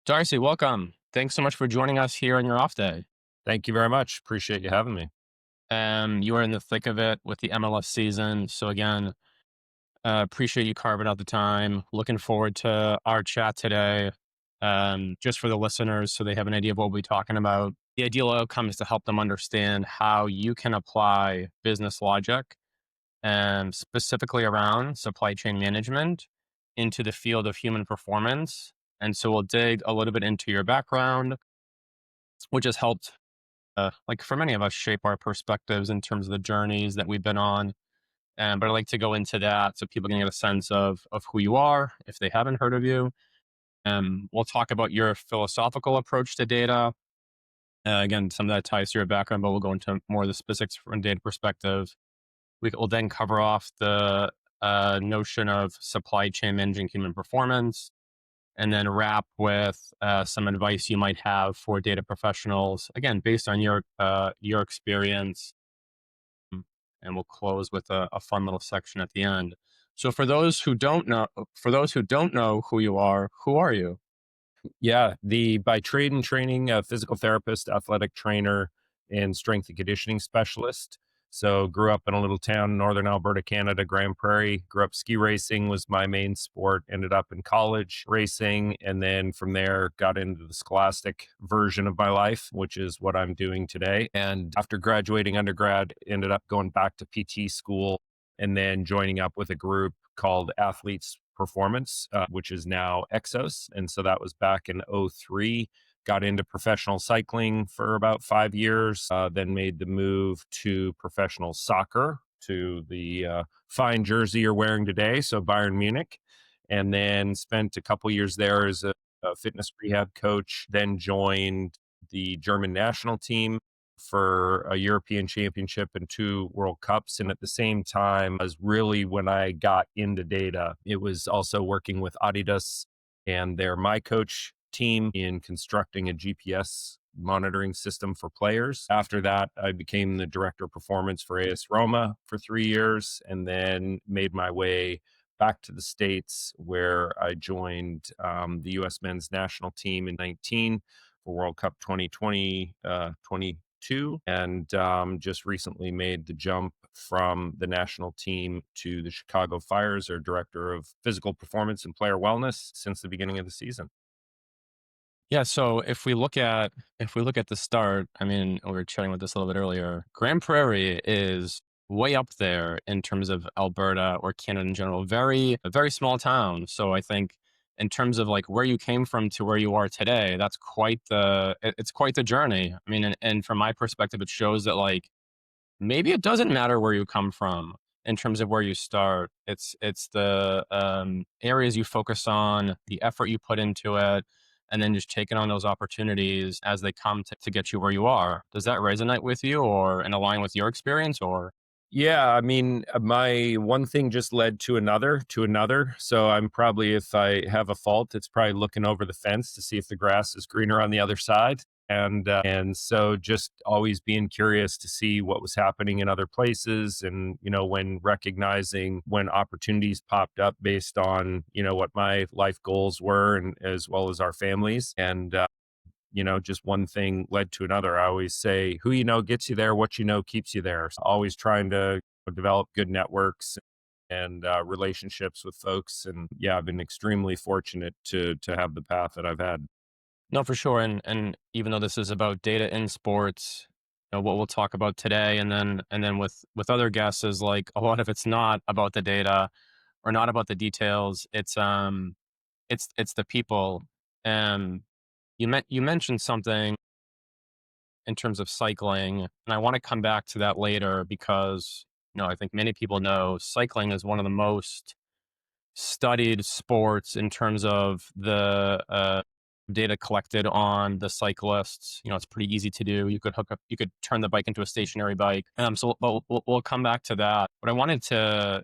Darcy, welcome. Thanks so much for joining us here on your off day. Thank you very much. Appreciate you having me. You are in the thick of it with the MLS season. So again, appreciate you carving out the time. Looking forward to our chat today. Just for the listeners, so they have an idea of what we'll be talking about. The ideal outcome is to help them understand how you can apply business logic and specifically around supply chain management into the field of human performance. And so we'll dig a little bit into your background, which has helped like for many of us, shape our perspectives in terms of the journeys that we've been on. But I'd like to go into that so people can get a sense of who you are if they haven't heard of you. We'll talk about your philosophical approach to data. Again, some of that ties to your background, but we'll go into more of the specifics from a data perspective. Will then cover off the notion of supply chain managing human performance, and then wrap with some advice you might have for data professionals, again, based on your experience. And we'll close with a fun little section at the end. So for those who don't know who are you? Yeah, the by trade and training, physical therapist, athletic trainer, and strength and conditioning specialist. So grew up in a little town in northern Alberta, Canada, Grand Prairie. Grew up ski racing was my main sport. Ended up in college racing, and then from there got into the scholastic version of my life, which is what I'm doing today. And after graduating undergrad, ended up going back to PT school, and then joining up with a group called Athletes Performance, which is now Exos. And so that was back in '03. Got into professional cycling for about 5 years, then made the move to professional soccer, to the fine jersey you're wearing today, so Bayern Munich. And then spent a couple years there as a fitness rehab coach, then joined the German national team for a European Championship and two World Cups. And at the same time, as really when I got into data, it was also working with Adidas and their My Coach team in constructing a GPS monitoring system for players. After that, I became the director of performance for AS Roma for 3 years, and then made my way back to the States, where I joined the US men's national team in 19 for World Cup 2020, 22, and just recently made the jump from the national team to the Chicago Fires, or director of physical performance and player wellness since the beginning of the season. Yeah, so if we look at the start, I mean, we were chatting with this a little bit earlier. Grand Prairie is way up there in terms of Alberta or Canada in general. A very small town. So I think in terms of like where you came from to where you are today, that's it's quite the journey. I mean, and from my perspective, it shows that like maybe it doesn't matter where you come from in terms of where you start. It's the areas you focus on, the effort you put into it, and then just taking on those opportunities as they come to get you where you are. Does that resonate with you, or and align with your experience, or? Yeah, I mean, my one thing just led to another, to another. So I'm probably, if I have a fault, it's probably looking over the fence to see if the grass is greener on the other side. And so just always being curious to see what was happening in other places, and when recognizing when opportunities popped up based on what my life goals were, and as well as our families. And just one thing led to another. I always say, who you know gets you there, what you know keeps you there. So always trying to develop good networks and relationships with folks. And yeah, I've been extremely fortunate to have the path that I've had. No, for sure. And even though this is about data in sports, what we'll talk about today, and then with other guests is like a lot of it's not about the data or not about the details. It's the people. And you mentioned something in terms of cycling, and I want to come back to that later because I think many people know cycling is one of the most studied sports in terms of the data collected on the cyclists. It's pretty easy to do. You could turn the bike into a stationary bike. So we'll come back to that. But I wanted to,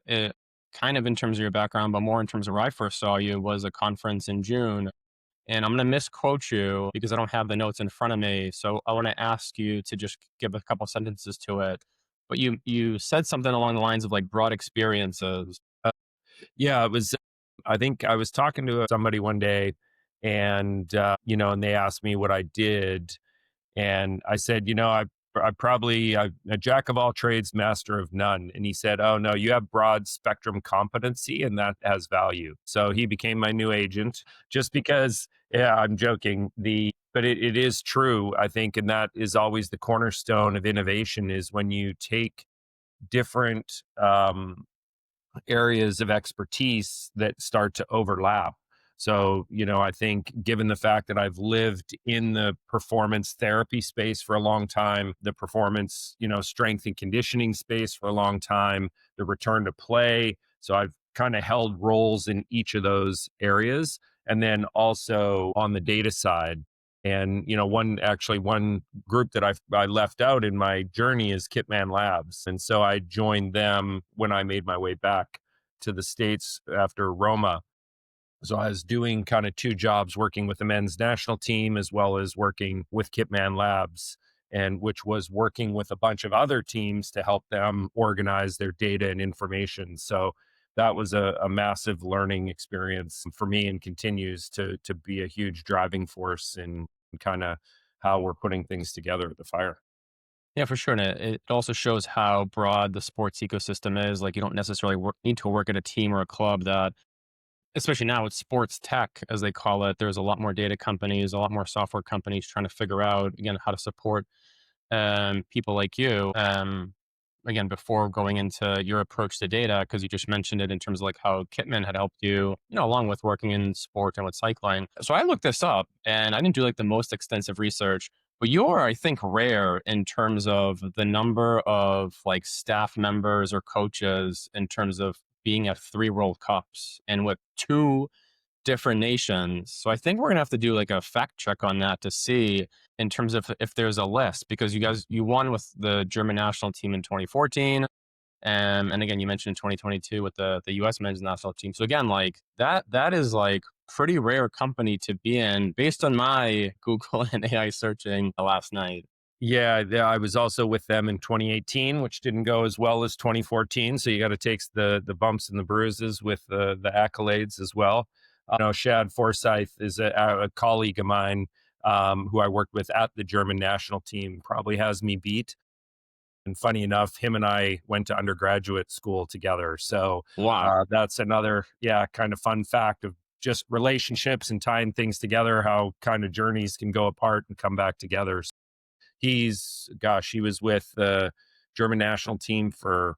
kind of in terms of your background, but more in terms of where I first saw you was a conference in June. And I'm going to misquote you because I don't have the notes in front of me. So I want to ask you to just give a couple sentences to it. But you said something along the lines of like broad experiences. Yeah, it was. I think I was talking to somebody one day, And, and they asked me what I did. And I said, I'm a jack of all trades, master of none. And he said, oh, no, you have broad spectrum competency and that has value. So he became my new agent just because, yeah, I'm joking. But it is true, I think. And that is always the cornerstone of innovation is when you take different areas of expertise that start to overlap. So, I think given the fact that I've lived in the performance therapy space for a long time, the performance, strength and conditioning space for a long time, the return to play. So I've kind of held roles in each of those areas. And then also on the data side. And, one group that I left out in my journey is Kitman Labs. And so I joined them when I made my way back to the States after Roma. So I was doing kind of two jobs, working with the men's national team as well as working with Kitman Labs, and which was working with a bunch of other teams to help them organize their data and information. So that was a massive learning experience for me and continues to be a huge driving force in kind of how we're putting things together at the Fire. Yeah, for sure. And it also shows how broad the sports ecosystem is. Like, you don't necessarily need to work at a team or a club that, especially now with sports tech, as they call it, there's a lot more data companies, a lot more software companies trying to figure out, again, how to support people like you. Again, before going into your approach to data, because you just mentioned it in terms of like how Kitman had helped you, along with working in sport and with cycling. So I looked this up and I didn't do like the most extensive research, but you're, I think, rare in terms of the number of like staff members or coaches in terms of being at 3 World Cups and with two different nations. So I think we're gonna have to do like a fact check on that to see in terms of if there's a list, because you won with the German national team in 2014. And again, you mentioned 2022 with the US men's national team. So again, like that is like pretty rare company to be in based on my Google and AI searching last night. Yeah, I was also with them in 2018, which didn't go as well as 2014. So you got to take the bumps and the bruises with the accolades as well. Shad Forsyth is a colleague of mine who I worked with at the German national team. Probably has me beat. And funny enough, him and I went to undergraduate school together. So Wow. that's another, yeah, kind of fun fact of just relationships and tying things together, how kind of journeys can go apart and come back together. He was with the German national team for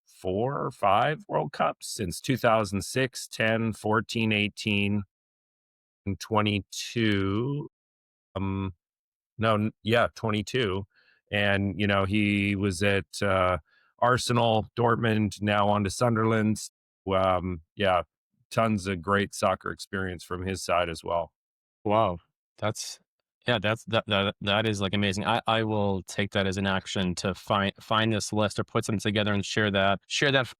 4 or 5 World Cups since 2006, 10, 14, 18, and 22. Um, no, yeah, 22. And, he was at Arsenal, Dortmund, now on to Sunderland. Yeah, tons of great soccer experience from his side as well. Wow. That's yeah, that is like amazing. I will take that as an action to find this list or put something together and share that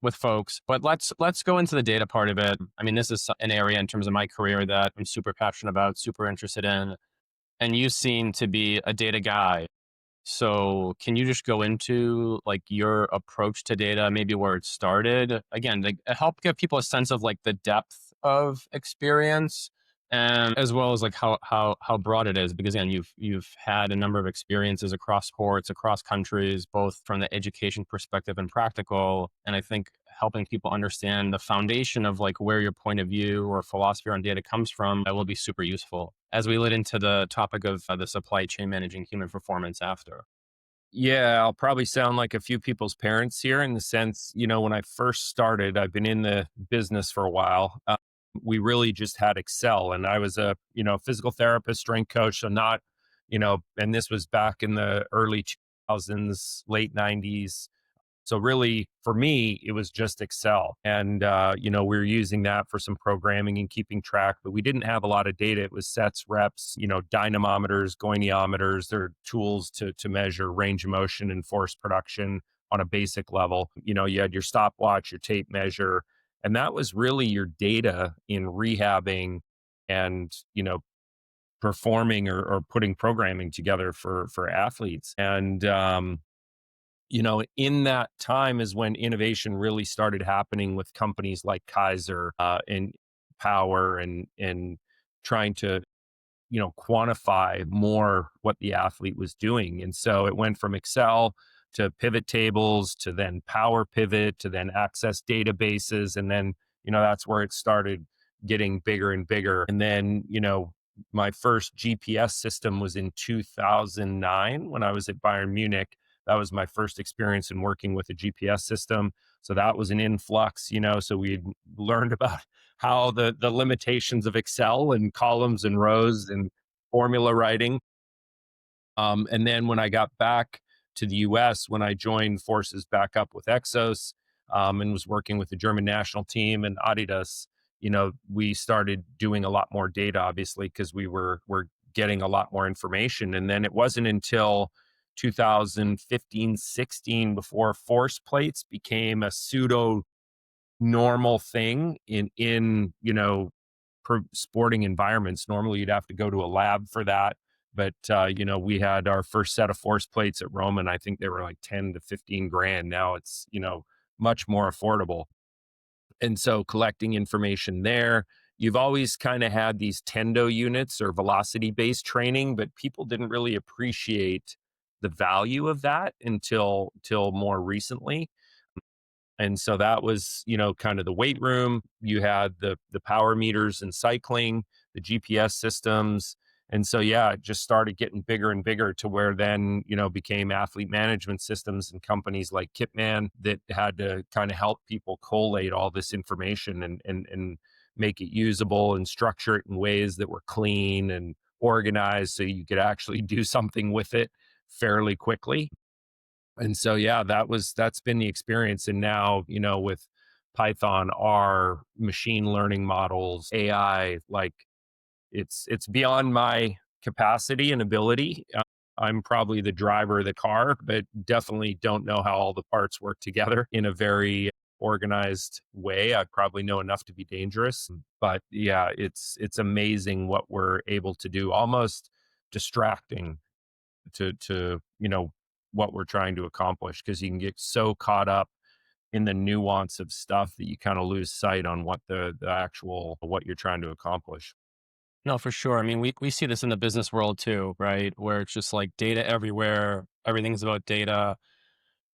with folks. But let's go into the data part of it. I mean, this is an area in terms of my career that I'm super passionate about, super interested in. And you seem to be a data guy. So can you just go into like your approach to data, maybe where it started? Again, like help give people a sense of like the depth of experience, and as well as like how broad it is. Because again, you've had a number of experiences across sports, across countries, both from the education perspective and practical. And I think helping people understand the foundation of like where your point of view or philosophy on data comes from that will be super useful as we lead into the topic of the supply chain managing human performance after. Yeah, I'll probably sound like a few people's parents here in the sense, when I first started, I've been in the business for a while. We really just had Excel, and I was a, physical therapist, strength coach. So not, and this was back in the early 2000s, late 90s. So really, for me, it was just Excel, and we were using that for some programming and keeping track. But we didn't have a lot of data. It was sets, reps, dynamometers, goniometers. They're tools to measure range of motion and force production on a basic level. You had your stopwatch, your tape measure, and that was really your data in rehabbing and performing or putting programming together for athletes. And in that time is when innovation really started happening with companies like Kaiser and Power and trying to quantify more what the athlete was doing. And so it went from Excel to pivot tables to then Power Pivot to then access databases. And then, that's where it started getting bigger and bigger. And then, my first GPS system was in 2009 when I was at Bayern Munich. That was my first experience in working with a GPS system. So that was an influx, so we learned about how the limitations of Excel and columns and rows and formula writing. And then when I got back to the US, when I joined forces back up with Exos, and was working with the German national team and Adidas, we started doing a lot more data, obviously, because we're getting a lot more information. And then it wasn't until 2015, 16 before force plates became a pseudo normal thing in sporting environments. Normally you'd have to go to a lab for that, but we had our first set of force plates at Rome, and I think they were like 10 to 15 grand. Now it's much more affordable. And so collecting information there, you've always kind of had these tendo units or velocity based training, but people didn't really appreciate the value of that until more recently. And so that was, kind of the weight room. You had the power meters and cycling, the GPS systems. And so yeah, it just started getting bigger and bigger to where then, became athlete management systems and companies like Kitman that had to kind of help people collate all this information and make it usable and structure it in ways that were clean and organized so you could actually do something with it fairly quickly. And so, yeah, that's been the experience. And now, with Python, R, machine learning models, AI, like it's beyond my capacity and ability. I'm probably the driver of the car, but definitely don't know how all the parts work together in a very organized way. I probably know enough to be dangerous, but yeah, it's amazing what we're able to do. Almost distracting to what we're trying to accomplish, because you can get so caught up in the nuance of stuff that you kind of lose sight on what the actual what you're trying to accomplish. No, for sure. I mean, we see this in the business world too, right? Where it's just like data everywhere. Everything's about data,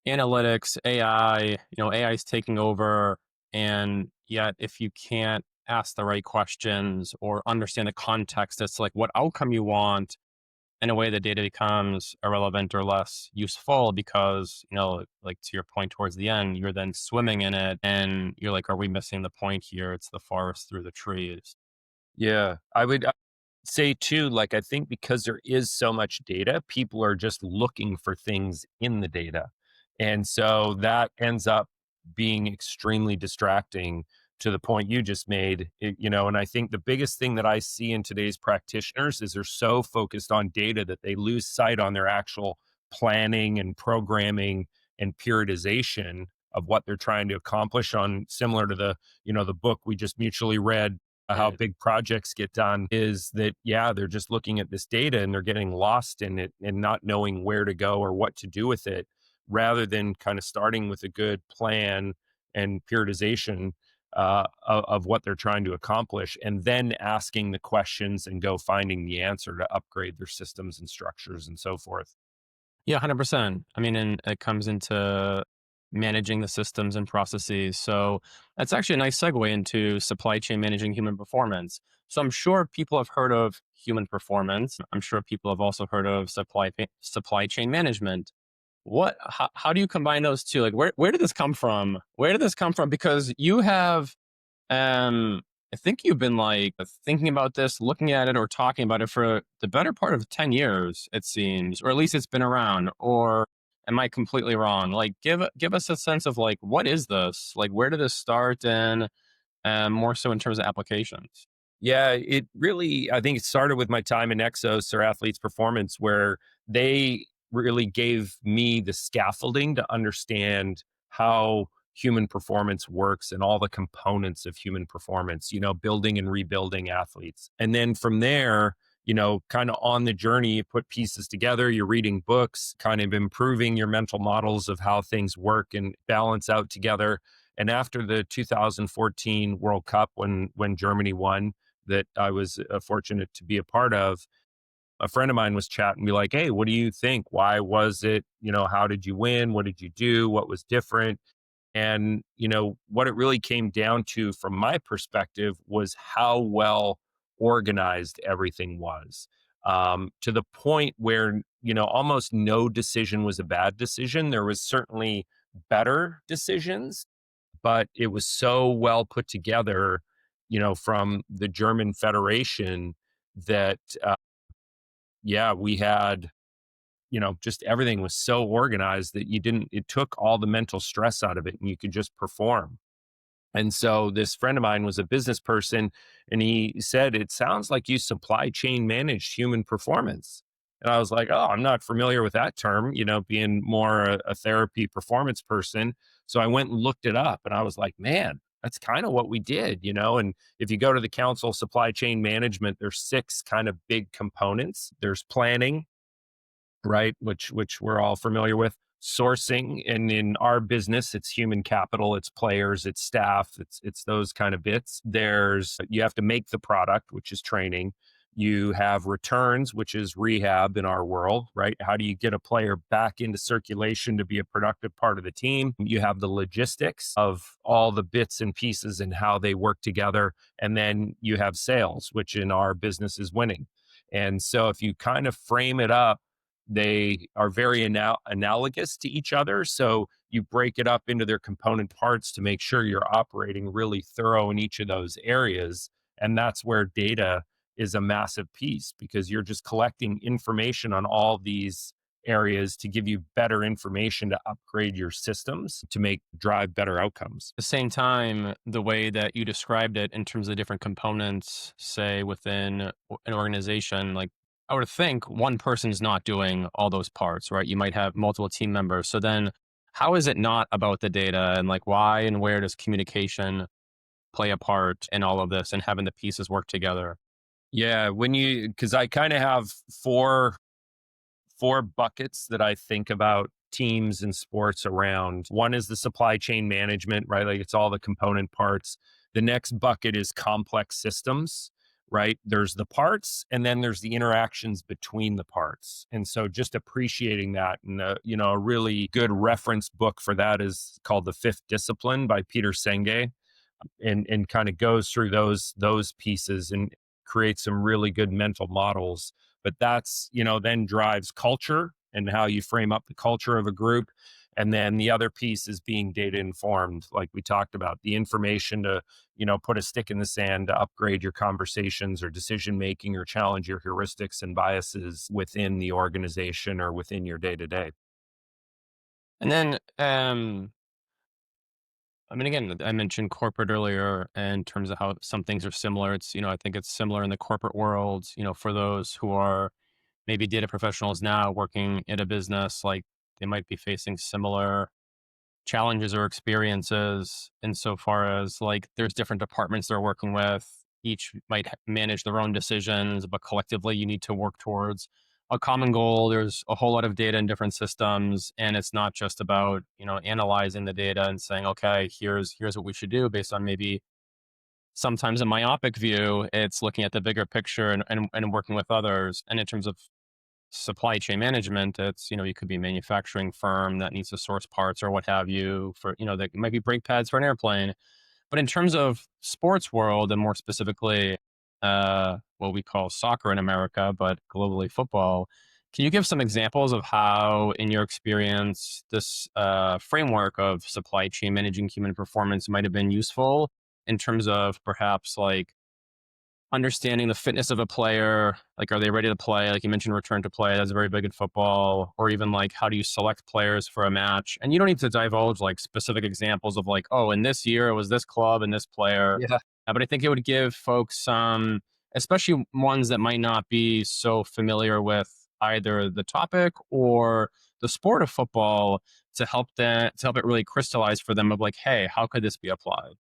analytics, AI. AI is taking over. And yet, if you can't ask the right questions or understand the context, it's like what outcome you want, in a way, the data becomes irrelevant or less useful because, like to your point towards the end, you're then swimming in it and you're like, are we missing the point here? It's the forest through the trees. Yeah, I would say too, like, I think because there is so much data, people are just looking for things in the data. And so that ends up being extremely distracting to the point you just made. And I think the biggest thing that I see in today's practitioners is they're so focused on data that they lose sight on their actual planning and programming and periodization of what they're trying to accomplish on, similar to the book we just mutually read, how Right. big projects get done. Is that, yeah, they're just looking at this data and they're getting lost in it and not knowing where to go or what to do with it, rather than kind of starting with a good plan and periodization of what they're trying to accomplish, and then asking the questions and go finding the answer to upgrade their systems and structures and so forth. Yeah, 100%. I mean, and it comes into managing the systems and processes. So that's actually a nice segue into supply chain managing human performance. So I'm sure people have heard of human performance. I'm sure people have also heard of supply chain management. How do you combine those two? Like, where did this come from? Where did this come from? Because you have I think you've been like thinking about this, looking at it, or talking about it for the better part of 10 years, it seems, or at least it's been around. Or am I completely wrong? Like, give us a sense of like, what is this? Like, where did this start? And more so in terms of applications. Yeah, it really, I think it started with my time in Exos or Athletes Performance, where they really gave me the scaffolding to understand how human performance works and all the components of human performance, building and rebuilding athletes. And then from there, kind of on the journey, you put pieces together, you're reading books, kind of improving your mental models of how things work and balance out together. And after the 2014 World Cup, when Germany won, that I was fortunate to be a part of. A friend of mine was chatting, be like, "Hey, what do you think? Why was it? How did you win? What did you do? What was different?" And, what it really came down to from my perspective was how well organized everything was, to the point where, almost no decision was a bad decision. There was certainly better decisions, but it was so well put together, from the German Federation that, yeah, we had, just everything was so organized that it took all the mental stress out of it and you could just perform. And so this friend of mine was a business person and he said, "It sounds like you supply chain managed human performance." And I was like, "Oh, I'm not familiar with that term, being more a therapy performance person." So I went and looked it up and I was like, "Man, that's kind of what we did." And if you go to the Council of Supply Chain Management, there's six kind of big components. There's planning, right? Which we're all familiar with. Sourcing, and in our business, it's human capital, it's players, it's staff, it's those kind of bits. You have to make the product, which is training. You have returns, which is rehab in our world, right? How do you get a player back into circulation to be a productive part of the team? You have the logistics of all the bits and pieces and how they work together. And then you have sales, which in our business is winning. And so if you kind of frame it up, they are very analogous to each other. So you break it up into their component parts to make sure you're operating really thorough in each of those areas. And that's where data is a massive piece because you're just collecting information on all these areas to give you better information to upgrade your systems to drive better outcomes. The same time, the way that you described it in terms of different components, say within an organization, like I would think one person's not doing all those parts, right? You might have multiple team members. So then how is it not about the data and like why and where does communication play a part in all of this and having the pieces work together? Yeah, because I kind of have four buckets that I think about teams and sports around. One is the supply chain management, right? Like it's all the component parts. The next bucket is complex systems, right? There's the parts and then there's the interactions between the parts. And so just appreciating that and a really good reference book for that is called The Fifth Discipline by Peter Senge, and kind of goes through those pieces and creates some really good mental models. But that's, then drives culture and how you frame up the culture of a group. And then the other piece is being data informed, like we talked about, the information to, put a stick in the sand to upgrade your conversations or decision making or challenge your heuristics and biases within the organization or within your day to day. And then I mean, again, I mentioned corporate earlier in terms of how some things are similar. I think it's similar in the corporate world, for those who are maybe data professionals now working in a business, like they might be facing similar challenges or experiences insofar as like there's different departments they're working with. Each might manage their own decisions, but collectively you need to work towards a common goal. There's a whole lot of data in different systems, and it's not just about analyzing the data and saying, okay, here's what we should do based on maybe sometimes a myopic view. It's looking at the bigger picture and working with others. And in terms of supply chain management, it's you could be a manufacturing firm that needs to source parts or what have you for that might be brake pads for an airplane. But in terms of sports world and more specifically what we call soccer in America but globally football, can you give some examples of how in your experience this framework of supply chain managing human performance might have been useful in terms of perhaps like understanding the fitness of a player, like are they ready to play? Like you mentioned, return to play. That's very big in football. Or even like how do you select players for a match? And you don't need to divulge like specific examples of like, oh, in this year it was this club and this player. Yeah. But I think it would give folks some, especially ones that might not be so familiar with either the topic or the sport of football, to help it really crystallize for them of like, hey, how could this be applied?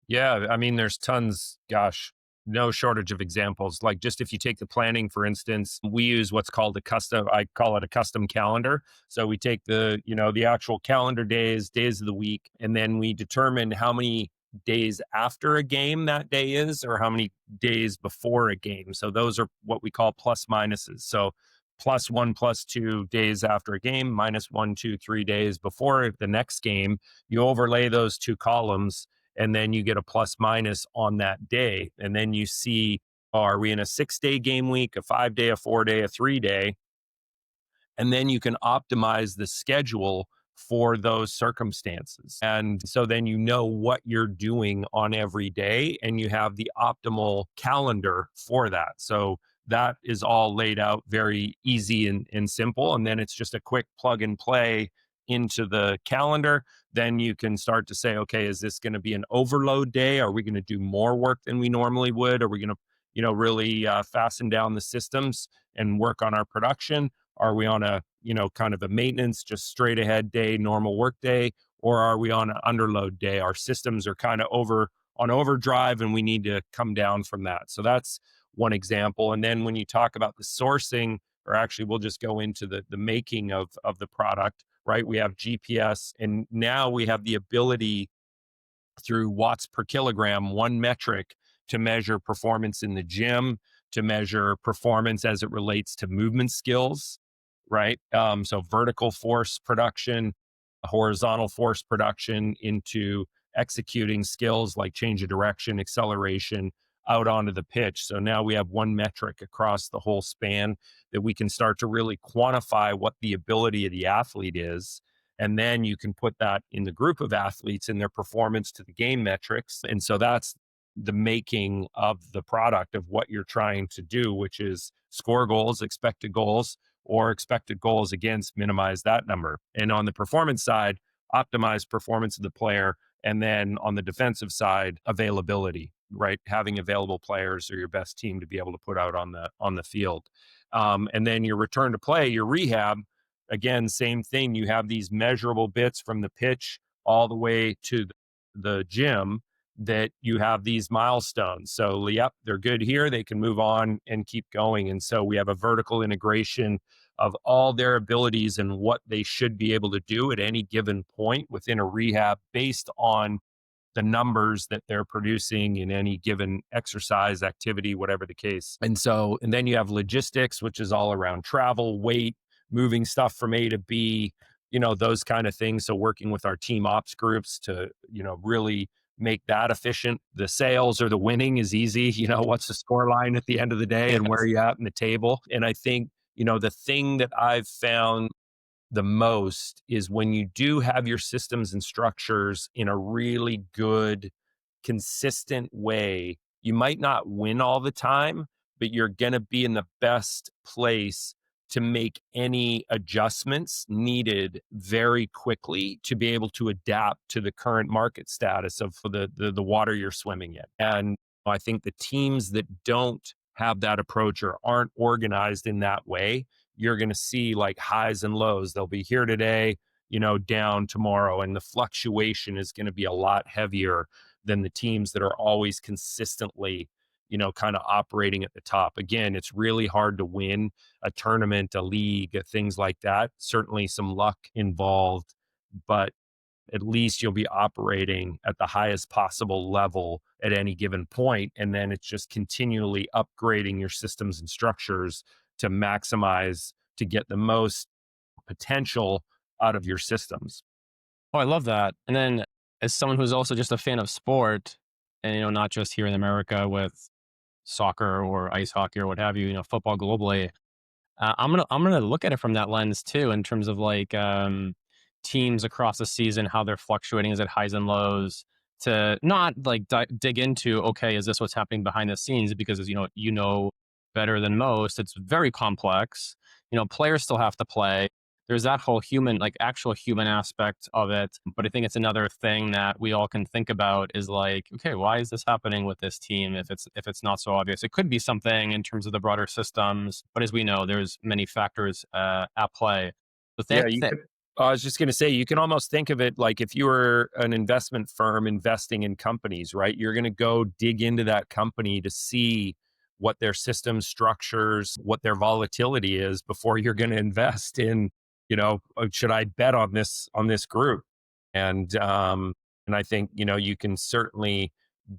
Yeah, I mean, there's tons, gosh, no shortage of examples. Like just if you take the planning, for instance, we use what's called I call it a custom calendar. So we take the actual calendar days of the week, and then we determine how many days after a game that day is, or how many days before a game. So those are what we call plus minuses. So +1, +2 days after a game, -1, 2, 3 days before the next game. You overlay those two columns, and then you get a plus minus on that day. And then you see, are we in a 6 day game week, a 5 day, a 4 day, a 3 day? And then you can optimize the schedule for those circumstances. And so then you know what you're doing on every day and you have the optimal calendar for that. So that is all laid out very easy and simple. And then it's just a quick plug and play into the calendar. Then you can start to say, okay, is this going to be an overload day? Are we going to do more work than we normally would? Are we going to, really fasten down the systems and work on our production? Are we on a, kind of a maintenance, just straight ahead day, normal work day? Or are we on an underload day? Our systems are kind of on overdrive and we need to come down from that. So that's one example. And then when you talk about the sourcing, or actually we'll just go into the making of the product, right? We have GPS and now we have the ability through watts per kilogram, one metric to measure performance in the gym, to measure performance as it relates to movement skills, right? So vertical force production, horizontal force production into executing skills like change of direction, acceleration out onto the pitch. So now we have one metric across the whole span that we can start to really quantify what the ability of the athlete is. And then you can put that in the group of athletes and their performance to the game metrics. And so that's the making of the product of what you're trying to do, which is score goals, expected goals, or expected goals against, minimize that number. And on the performance side, optimize performance of the player. And then on the defensive side, availability, right? Having available players or your best team to be able to put out on the field. And then your return to play, your rehab, again, same thing. You have these measurable bits from the pitch all the way to the gym that you have these milestones. So, yep, they're good here. They can move on and keep going. And so we have a vertical integration of all their abilities and what they should be able to do at any given point within a rehab based on the numbers that they're producing in any given exercise activity, whatever the case. And then you have logistics, which is all around travel, weight, moving stuff from A to B, those kind of things. So working with our team ops groups to, really make that efficient. The sales or the winning is easy. What's the score line at the end of the day and where are Yes. you at in the table? And I think, the thing that I've found the most is when you do have your systems and structures in a really good, consistent way, you might not win all the time, but you're going to be in the best place to make any adjustments needed very quickly to be able to adapt to the current market status of the water you're swimming in. And I think the teams that don't have that approach or aren't organized in that way, you're going to see like highs and lows. They'll be here today, down tomorrow. And the fluctuation is going to be a lot heavier than the teams that are always consistently, kind of operating at the top. Again, it's really hard to win a tournament, a league, things like that. Certainly some luck involved, but at least you'll be operating at the highest possible level at any given point. And then it's just continually upgrading your systems and structures to maximize, to get the most potential out of your systems. Oh, I love that. And then as someone who's also just a fan of sport, and not just here in America with soccer or ice hockey or what have you, football globally, I'm gonna look at it from that lens too, in terms of like teams across the season, how they're fluctuating, is it highs and lows, to not like dig into, okay, is this what's happening behind the scenes? Because as better than most, it's very complex. Players still have to play. There's that whole human, like actual human aspect of it. But I think it's another thing that we all can think about is like, okay, why is this happening with this team? If it's not so obvious, it could be something in terms of the broader systems. But as we know, there's many factors at play. So Yeah, you could. I was just going to say, you can almost think of it like if you were an investment firm investing in companies, right? You're going to go dig into that company to see what their system structures, what their volatility is before you're going to invest in, should I bet on this group? And And I think, you can certainly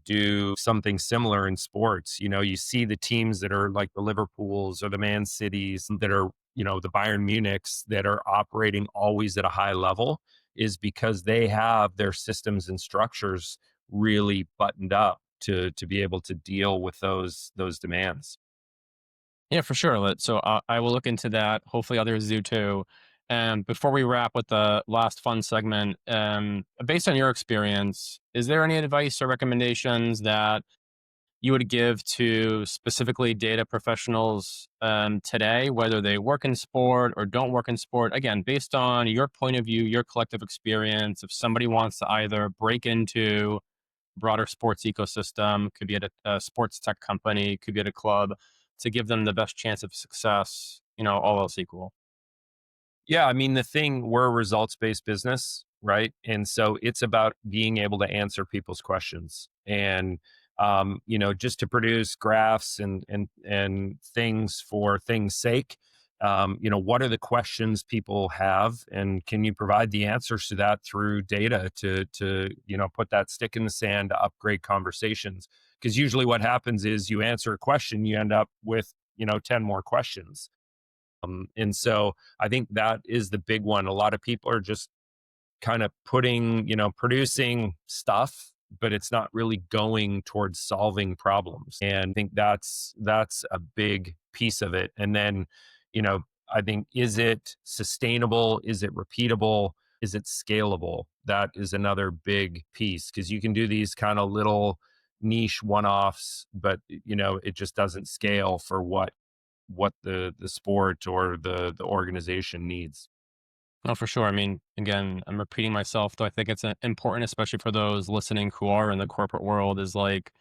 do something similar in sports. You see the teams that are like the Liverpools or the Man Cities that are, the Bayern Munichs that are operating always at a high level is because they have their systems and structures really buttoned up to be able to deal with those demands. Yeah, for sure. So I will look into that. Hopefully, others do too. And before we wrap with the last fun segment, based on your experience, is there any advice or recommendations that you would give to specifically data professionals today, whether they work in sport or don't work in sport? Again, based on your point of view, your collective experience, if somebody wants to either break into broader sports ecosystem, could be at a sports tech company, could be at a club, to give them the best chance of success, all else equal. Yeah, I mean, we're a results based business, right? And so it's about being able to answer people's questions and, just to produce graphs and things for things sake. What are the questions people have, and can you provide the answers to that through data to put that stick in the sand to upgrade conversations? Because usually what happens is you answer a question, you end up with 10 more questions, and so I think that is the big one. A lot of people are just kind of producing stuff, but it's not really going towards solving problems. And I think that's a big piece of it. And then, I think, is it sustainable? Is it repeatable? Is it scalable? That is another big piece because you can do these kind of little niche one-offs, but it just doesn't scale for what the sport or the organization needs. No, for sure. I mean, again, I'm repeating myself, though I think it's important, especially for those listening who are in the corporate world, is like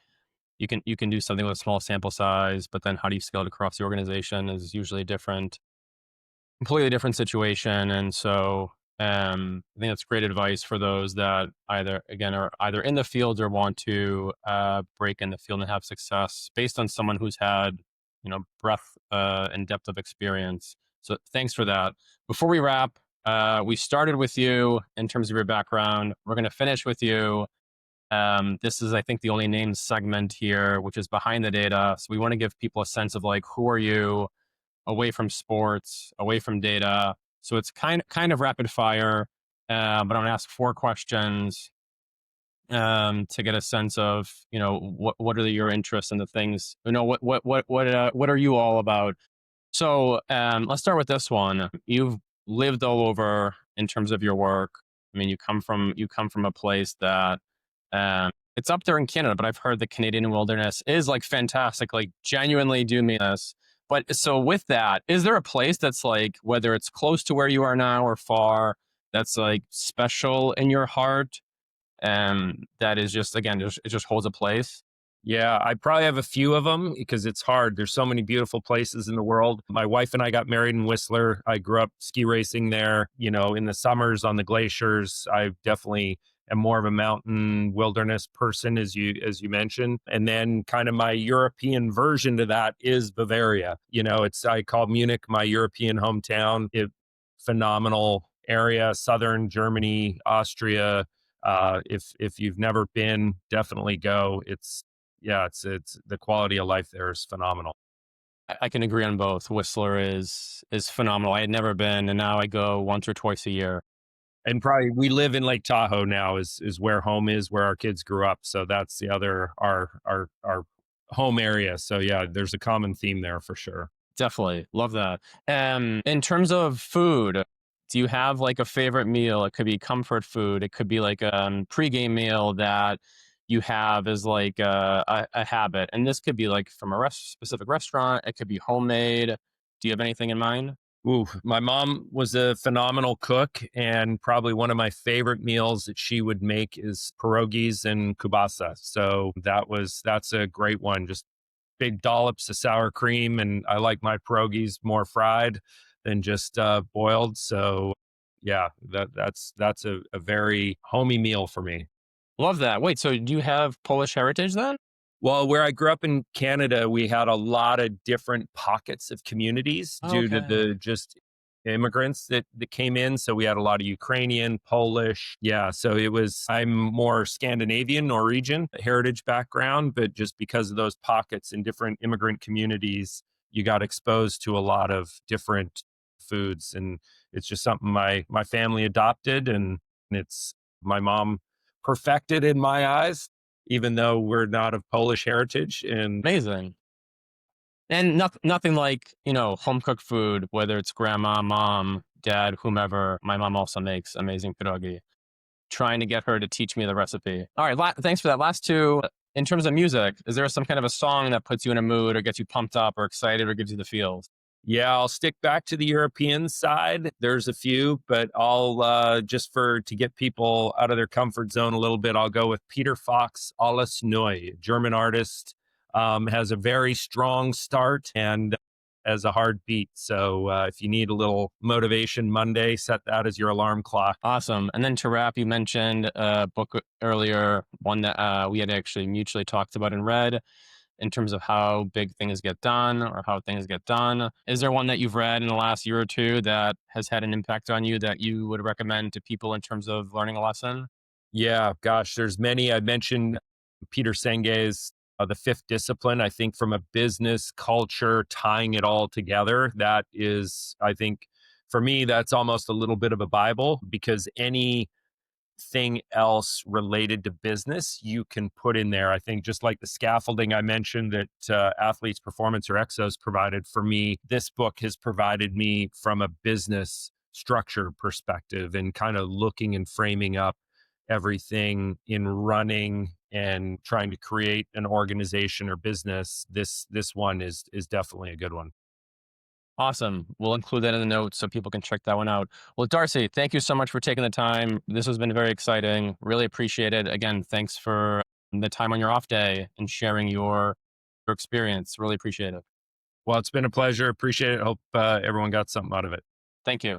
you can do something with a small sample size, but then how do you scale it across the organization is usually different. Completely different situation. And so I think that's great advice for those that either, again, are either in the field or want to break in the field and have success based on someone who's had, breadth and depth of experience. So thanks for that. Before we wrap, we started with you in terms of your background. We're going to finish with you. This is, I think, the only named segment here, which is behind the data. So we want to give people a sense of like, who are you? Away from sports, away from data. So it's kind of rapid fire, but I'm gonna ask four questions to get a sense of what are your interests and the things what are you all about. So let's start with this one. You've lived all over in terms of your work. I mean, you come from a place that it's up there in Canada, but I've heard the Canadian wilderness is like fantastic. Like genuinely do mean this. But so with that, is there a place that's like whether it's close to where you are now or far that's like special in your heart? That is just again, it just holds a place. Yeah, I probably have a few of them because it's hard. There's so many beautiful places in the world. My wife and I got married in Whistler. I grew up ski racing there, in the summers on the glaciers. I definitely am more of a mountain wilderness person as you mentioned. And then kind of my European version to that is Bavaria. It's I call Munich my European hometown. Phenomenal area, southern Germany, Austria. If you've never been, definitely go. It's the quality of life there is phenomenal. I can agree on both. Whistler is phenomenal. I had never been, and now I go once or twice a year. And probably we live in Lake Tahoe now is where home is, where our kids grew up. So that's the other our home area. So yeah, there's a common theme there for sure. Definitely. Love that. In terms of food, do you have like a favorite meal? It could be comfort food. It could be like a pregame meal that you have as like a habit. And this could be like from a specific restaurant. It could be homemade. Do you have anything in mind? Ooh, my mom was a phenomenal cook, and probably one of my favorite meals that she would make is pierogies and kubasa. So that's a great one. Just big dollops of sour cream, and I like my pierogies more fried than just boiled. So yeah, that's a very homey meal for me. Love that. Wait, so do you have Polish heritage then? Well, where I grew up in Canada, we had a lot of different pockets of communities Oh, due to okay. the just immigrants that came in. So we had a lot of Ukrainian, Polish. Yeah. So it was, I'm more Scandinavian, Norwegian heritage background, but just because of those pockets in different immigrant communities, you got exposed to a lot of different foods. And it's just something my family adopted, and it's my mom perfected in my eyes, even though we're not of Polish heritage. And Amazing. And nothing like, home cooked food, whether it's grandma, mom, dad, whomever. My mom also makes amazing pierogi. Trying to get her to teach me the recipe. All right, thanks for that. Last two. In terms of music, is there some kind of a song that puts you in a mood or gets you pumped up or excited or gives you the feels? yeah, I'll stick back to the European side. There's a few, but I'll just for to get people out of their comfort zone a little bit, I'll go with Peter Fox, Alles Neu, German artist. Has a very strong start and has a hard beat. So if you need a little motivation Monday, set that as your alarm clock. Awesome. And then to wrap, you mentioned a book earlier, one that we had actually mutually talked about and read in terms of how big things get done or how things get done. Is there one that you've read in the last year or two that has had an impact on you that you would recommend to people in terms of learning a lesson? Yeah, gosh, there's many. I mentioned Peter Senge's The Fifth Discipline. I think from a business culture, tying it all together, that is, I think for me, that's almost a little bit of a Bible, because anything else related to business you can put in there. I think just like the scaffolding I mentioned that Athletes Performance or Exos provided for me, this book has provided me from a business structure perspective and kind of looking and framing up everything in running and trying to create an organization or business. This one is definitely a good one. Awesome. We'll include that in the notes so people can check that one out. Well, Darcy, thank you so much for taking the time. This has been very exciting. Really appreciate it. Again, thanks for the time on your off day and sharing your experience. Really appreciate it. Well, it's been a pleasure. Appreciate it. Hope everyone got something out of it. Thank you.